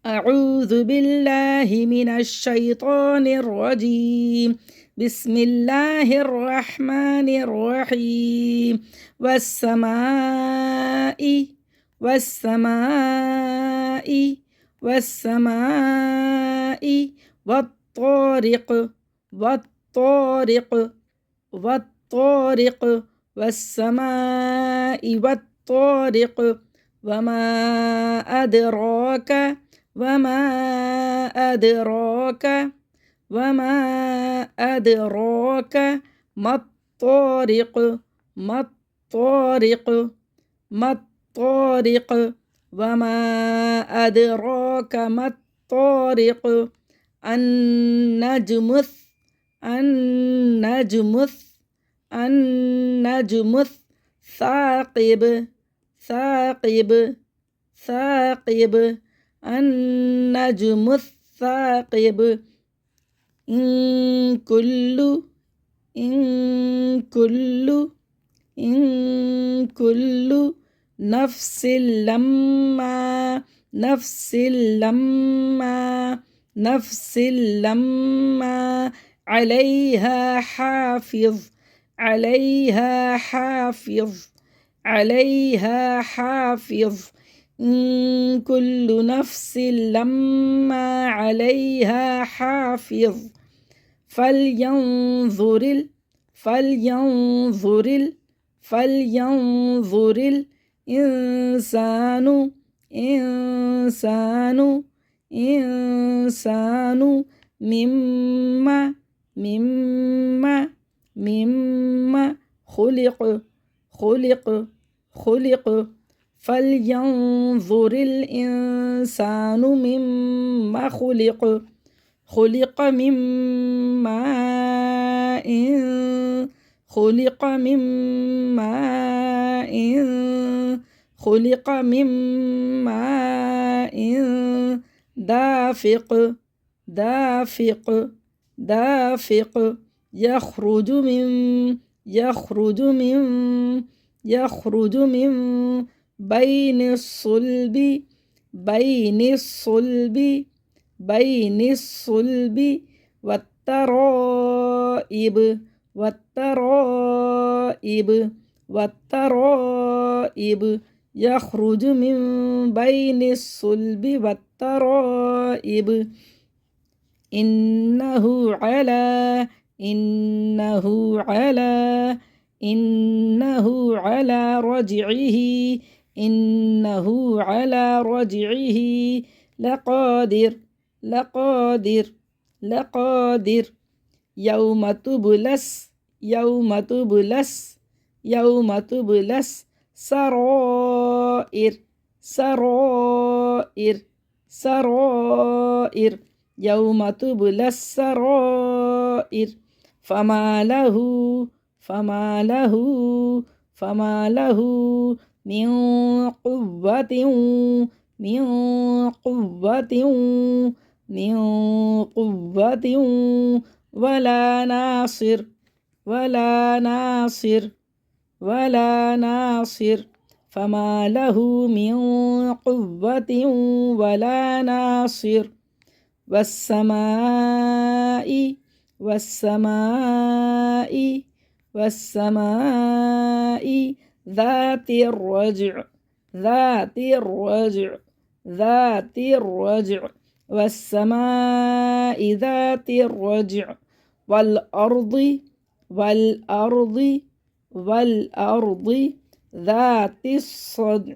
أعوذ بالله من الشيطان الرجيم. بسم الله الرحمن الرحيم. والسماء والسماء والسماء والطارق والطارق والطارق والسماء والطارق وما أدراك وما أدراك وما أدراك ما الطارق ما الطارق ما الطارق وما أدراك ما الطارق النجم النجم الثاقب ثاقب ثاقب النجم الثاقب إن كل نفس لما عليها حافظ إن كل نفس لما عليها حافظ فلينظر الإنسان مما خلق فلينظر الإنسان مما خلق من ماء دافق يخرج من بين الصلب والترائب يخرج من بين الصلب والترائب إنه على رجعه لقادر يوم تبلس سرائر يوم تبلى السرائر فما له من قوة ولا ناصر فما له من قوة ولا ناصر والسماء ذات الرجع والسماء ذات الرجع والأرض ذات الصدع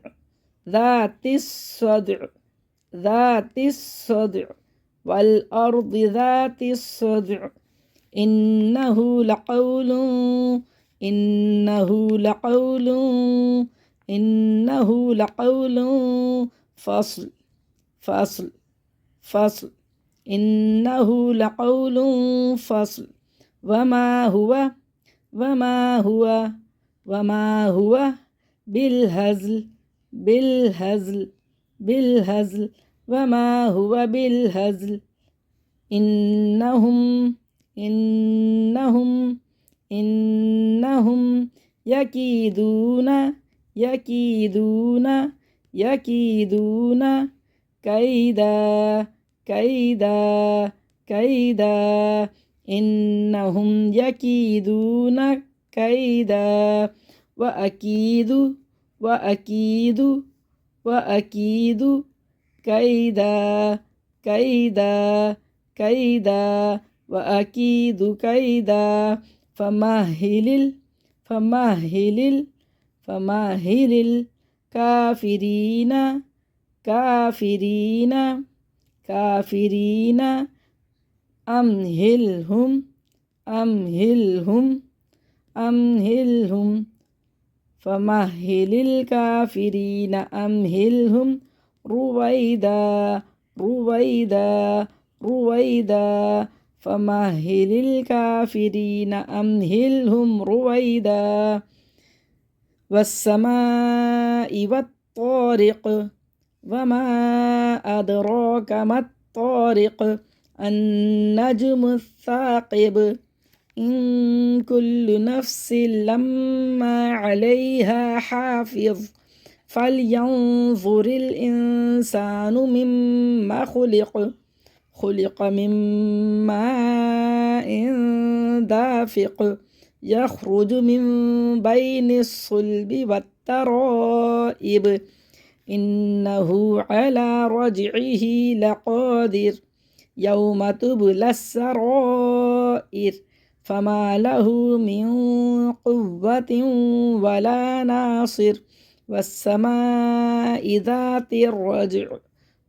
والأرض ذات الصدع إنه لقول فصل إنه لقول فصل وما هو بالهزل وما هو بالهزل إنهم يكيدون كيدا كيدا كيدا إنهم يكيدون كيدا وأكيد وأكيد وأكيد كيدا كيدا كيدا وأكيد كيدا فمهل الكافرين كافرين كافرين أمهلهم فمهل الكافرين أمهلهم رويدا فمهل الكافرين أمهلهم رويدا والسماء والطارق وما أدراك ما الطارق النجم الثاقب إن كل نفس لما عليها حافظ فلينظر الإنسان مما خلق من ماء دافق يخرج من بين الصلب والترائب إنه على رجعه لقادر يوم تبلى السرائر فما له من قوة ولا ناصر والسماء ذات الرجع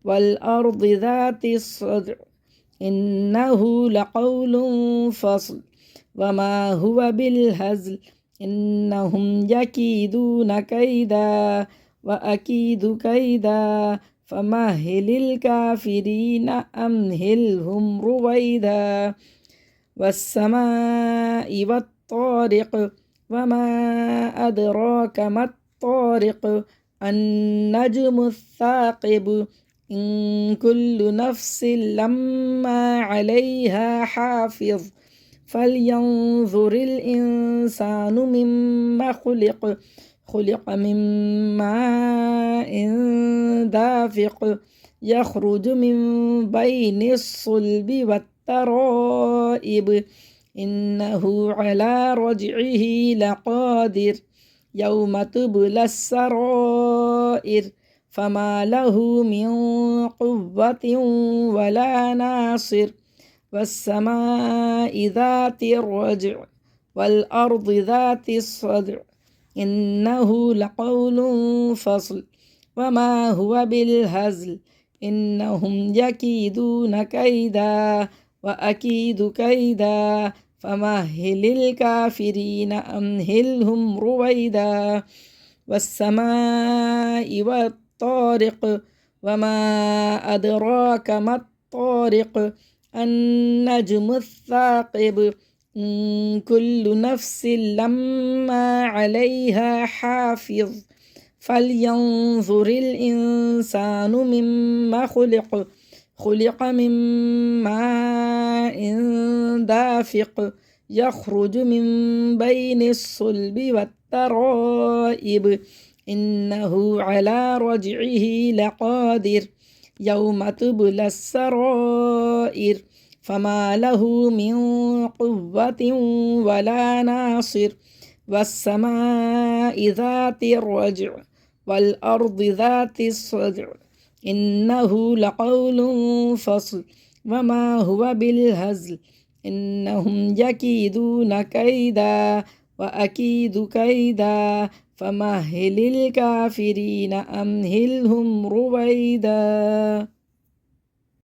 والأرض ذات الصدع إنه لقول فصل وما هو بالهزل إنهم يكيدون كيدا وأكيد كيدا فمهل الكافرين أمهلهم رويدا والسماء والطارق وما أدراك ما الطارق النجم الثاقب إن كل نفس لما عليها حافظ فلينظر الإنسان مما خلق من ماء دافق يخرج من بين الصلب والترائب إنه على رجعه لقادر يوم تبلى السرائر فما له من قوة ولا ناصر والسماء ذات الرجع والأرض ذات الصدع إنه لقول فصل وما هو بالهزل إنهم يكيدون كيدا وأكيد كيدا فمهل الكافرين أمهلهم رويدا والسماء والطارق وما أدراك ما الطارق النجم الثاقب إن كل نفس لما عليها حافظ فلينظر الإنسان مما خلق من ماء دافق يخرج من بين الصلب والترائب إنه على رجعه لقادر يوم تبلى السرائر فما له من قوة ولا ناصر والسماء ذات الرجع والأرض ذات الصدع إنه لقول فصل وما هو بالهزل إنهم يكيدون كيدا وأكيد كيدا فمهل الكافرين أمهلهم رويدا.